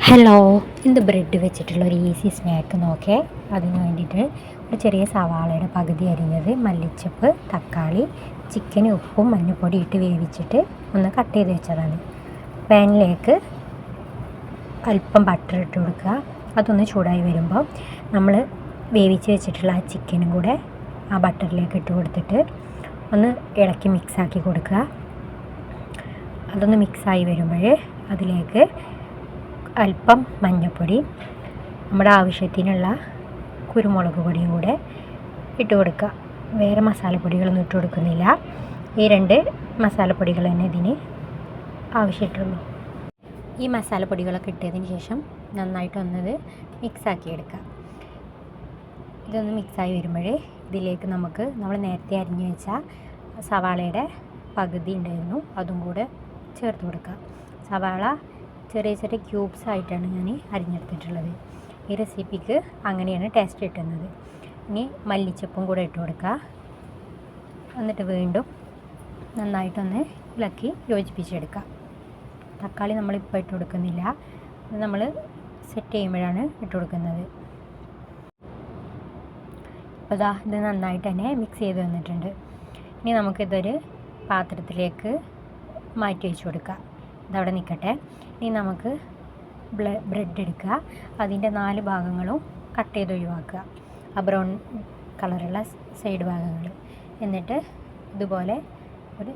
Hello, ഇത് bread വെച്ചിട്ടുള്ള ഒരു ഈസി സ്നാക്ക് നോക്കേ. അതിന് വേണ്ടിയിട്ട് ഒരു ചെറിയ സവാളയുടെ പകുതി അരിഞ്ഞത്, മല്ലിച്ചപ്പ്, തക്കാളി, ചിക്കൻ ഉപ്പും മഞ്ഞൾപ്പൊടി ഇട്ട് വേവിച്ചിട്ട് ഒന്ന് കട്ട് ചെയ്ത് വെച്ചതാണ്. പാനിലേക്ക് അല്പം ബട്ടർ ഇട്ട് കൊടുക്കുക. അതൊന്ന് ചൂടായി വരുമ്പോൾ നമ്മൾ വേവിച്ച് വെച്ചിട്ടുള്ള ആ ചിക്കനും കൂടെ ആ ബട്ടറിലേക്ക് ഇട്ട് കൊടുത്തിട്ട് ഒന്ന് ഇളക്കി മിക്സാക്കി കൊടുക്കുക. അതൊന്ന് മിക്സായി വരുമ്പോൾ അതിലേക്ക് അല്പം മഞ്ഞൾപ്പൊടി, നമ്മുടെ ആവശ്യത്തിനുള്ള കുരുമുളക് പൊടിയും കൂടെ ഇട്ട് കൊടുക്കുക. വേറെ മസാലപ്പൊടികളൊന്നും ഇട്ട് കൊടുക്കുന്നില്ല. ഈ 2 മസാലപ്പൊടികൾ തന്നെ ഇതിന് ആവശ്യമായിട്ടുള്ളൂ. ഈ മസാലപ്പൊടികളൊക്കെ ഇട്ടതിന് ശേഷം നന്നായിട്ടൊന്നത് മിക്സാക്കി എടുക്കുക. ഇതൊന്ന് മിക്സായി വരുമ്പോൾ ഇതിലേക്ക് നമ്മൾ നേരത്തെ അരിഞ്ഞു വെച്ച സവാളയുടെ പകുതി ഉണ്ടായിരുന്നു, അതും കൂടെ ചേർത്ത് കൊടുക്കുക. സവാള ചെറിയ ചെറിയ ക്യൂബ്സ് ആയിട്ടാണ് ഞാൻ അരിഞ്ഞെടുത്തിട്ടുള്ളത്. ഈ റെസിപ്പിക്ക് അങ്ങനെയാണ് ടേസ്റ്റ് കിട്ടുന്നത്. ഇനി മല്ലിച്ചപ്പും കൂടെ ഇട്ട് കൊടുക്കുക. എന്നിട്ട് വീണ്ടും നന്നായിട്ടൊന്ന് ഇളക്കി യോജിപ്പിച്ചെടുക്കുക. തക്കാളി നമ്മളിപ്പോൾ ഇട്ട് കൊടുക്കുന്നില്ല, നമ്മൾ സെറ്റ് ചെയ്യുമ്പോഴാണ് ഇട്ട് കൊടുക്കുന്നത്. അപ്പോൾ ഇത് നന്നായിട്ട് തന്നെ മിക്സ് ചെയ്ത് വന്നിട്ടുണ്ട്. ഇനി നമുക്കിതൊരു പാത്രത്തിലേക്ക് മാറ്റി വെച്ച് കൊടുക്കാം. ഇതവിടെ നിൽക്കട്ടെ. ഇനി നമുക്ക് ബ്രെഡ് എടുക്കുക. അതിൻ്റെ 4 ഭാഗങ്ങളും കട്ട് ചെയ്ത് ഒഴിവാക്കുക, ആ ബ്രൗൺ കളറുള്ള സൈഡ് ഭാഗങ്ങൾ. എന്നിട്ട് ഇതുപോലെ ഒരു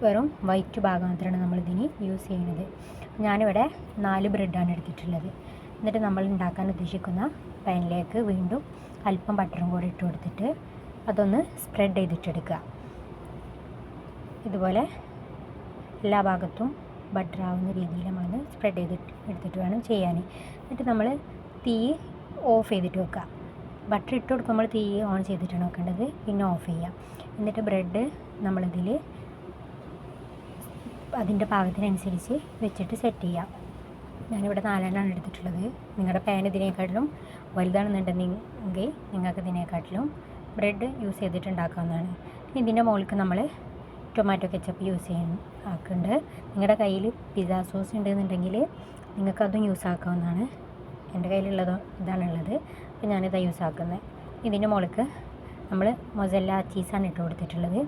വെറും വൈറ്റ് ഭാഗം മാത്രമാണ് നമ്മളിതിന് യൂസ് ചെയ്യുന്നത്. ഞാനിവിടെ 4 ബ്രെഡാണ് എടുത്തിട്ടുള്ളത്. എന്നിട്ട് നമ്മൾ ഉണ്ടാക്കാൻ ഉദ്ദേശിക്കുന്ന പാനിലേക്ക് വീണ്ടും അല്പം ബട്ടറും കൂടി ഇട്ട് കൊടുത്തിട്ട് അതൊന്ന് സ്പ്രെഡ് ചെയ്തിട്ടെടുക്കുക. ഇതുപോലെ എല്ലാ ഭാഗത്തും ബട്ടർ ആവുന്ന രീതിയിൽ നമ്മളൊന്ന് സ്പ്രെഡ് ചെയ്തിട്ട് എടുത്തിട്ട് വേണം ചെയ്യാൻ. എന്നിട്ട് നമ്മൾ തീ ഓഫ് ചെയ്തിട്ട് വെക്കുക. ബട്ടർ ഇട്ട് കൊടുക്കുമ്പോൾ തീ ഓൺ ചെയ്തിട്ടാണ് വെക്കേണ്ടത്, പിന്നെ ഓഫ് ചെയ്യാം. എന്നിട്ട് ബ്രെഡ് നമ്മളിതിൽ അതിൻ്റെ പാകത്തിനനുസരിച്ച് വെച്ചിട്ട് സെറ്റ് ചെയ്യാം. ഞാനിവിടെ 4 എണ്ണമാണ് എടുത്തിട്ടുള്ളത്. നിങ്ങളുടെ പാൻ ഇതിനേക്കാട്ടിലും വലുതാണെന്നുണ്ടെങ്കിൽ നിങ്ങൾക്ക് ഇതിനേക്കാട്ടിലും ബ്രെഡ് യൂസ് ചെയ്തിട്ട് ഉണ്ടാക്കാവുന്നതാണ്. ഇതിൻ്റെ മുകളിലേക്ക് നമ്മൾ ടൊമാറ്റോ കെച്ചപ്പ് യൂസ് ആക്കുന്നുണ്ട്. നിങ്ങളുടെ കയ്യിൽ പിസ്സ സോസ് ഉണ്ടെന്നുണ്ടെങ്കിൽ നിങ്ങൾക്കതും യൂസ് ആക്കാവുന്നതാണ്. എൻ്റെ കയ്യിലുള്ളത് ഇതാണുള്ളത്, അപ്പോൾ ഞാനിതാണ് യൂസ് ആക്കുന്നത്. ഇതിൻ്റെ മുകളിലേക്ക് നമ്മൾ മൊസല്ല ചീസാണ് ഇട്ട് കൊടുത്തിട്ടുള്ളത്.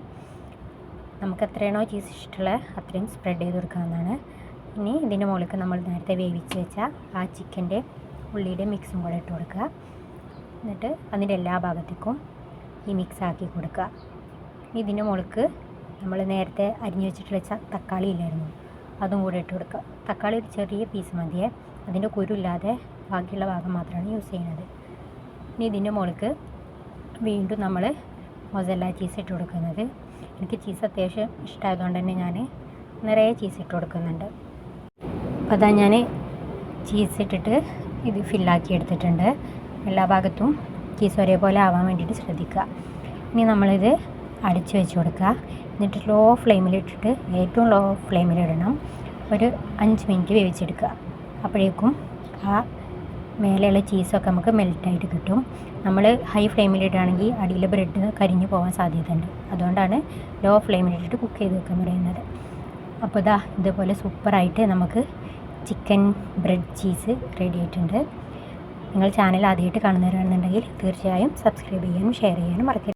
നമുക്ക് എത്രയാണോ ചീസ് ഇഷ്ടമുള്ള അത്രയും സ്പ്രെഡ് ചെയ്ത് കൊടുക്കാവുന്നതാണ്. ഇനി ഇതിൻ്റെ മുകളിലേക്ക് നമ്മൾ നേരത്തെ വേവിച്ച് വെച്ച ആ ചിക്കൻ്റെ ഉള്ളിയുടെ മിക്സും കൂടെ ഇട്ട് കൊടുക്കുക. എന്നിട്ട് അതിൻ്റെ എല്ലാ ഭാഗത്തേക്കും ഈ മിക്സ് ആക്കി കൊടുക്കുക. ഇതിൻ്റെ മുകളിലേക്ക് നമ്മൾ നേരത്തെ അരിഞ്ഞു വെച്ചിട്ടുള്ള തക്കാളി ഇല്ലായിരുന്നു, അതും കൂടെ ഇട്ട് കൊടുക്കുക. തക്കാളി ഒരു ചെറിയ പീസ് മതിയേ, അതിൻ്റെ കുരുല്ലാതെ ബാക്കിയുള്ള ഭാഗം മാത്രമാണ് യൂസ് ചെയ്യുന്നത്. ഇനി ഇതിൻ്റെ മുകളിലേക്ക് വീണ്ടും നമ്മൾ മൊസല്ല ചീസ് ഇട്ട് കൊടുക്കുന്നത്. എനിക്ക് ചീസ് അത്യാവശ്യം ഇഷ്ടമായതുകൊണ്ട് തന്നെ ഞാൻ നിറയെ ചീസ് ഇട്ട് കൊടുക്കുന്നുണ്ട്. അപ്പോൾ അതാ ഞാൻ ചീസ് ഇട്ടിട്ട് ഇത് ഫില്ലാക്കി എടുത്തിട്ടുണ്ട്. എല്ലാ ഭാഗത്തും ചീസ് ഒരേപോലെ ആവാൻ വേണ്ടിയിട്ട് ശ്രദ്ധിക്കുക. ഇനി നമ്മളിത് അടച്ച് വെച്ച് കൊടുക്കുക. എന്നിട്ട് ലോ ഫ്ലെയിമിലിട്ടിട്ട്, ഏറ്റവും ലോ ഫ്ലെയിമിലിടണം. ഒരു 5 മിനിറ്റ് വേവിച്ചെടുക്കുക. അപ്പോഴേക്കും ആ മേലെയുള്ള ചീസൊക്കെ നമുക്ക് മെൽറ്റായിട്ട് കിട്ടും. നമ്മൾ ഹൈ ഫ്ലെയിമിലിടുകയാണെങ്കിൽ അടിയിൽ ബ്രെഡ് കരിഞ്ഞു പോകാൻ സാധ്യതയുണ്ട്. അതുകൊണ്ടാണ് ലോ ഫ്ലെയിമിലിട്ടിട്ട് കുക്ക് ചെയ്ത് വെക്കാൻ പറയുന്നത്. അപ്പോൾ ഇതുപോലെ സൂപ്പറായിട്ട് നമുക്ക് ചിക്കൻ ബ്രെഡ് ചീസ് റെഡി ആയിട്ടുണ്ട്. നിങ്ങൾ ചാനൽ ആദ്യമായിട്ട് കാണുന്നവരാണെന്നുണ്ടെങ്കിൽ തീർച്ചയായും സബ്സ്ക്രൈബ് ചെയ്യാനും ഷെയർ ചെയ്യാനും മറക്കരുത്.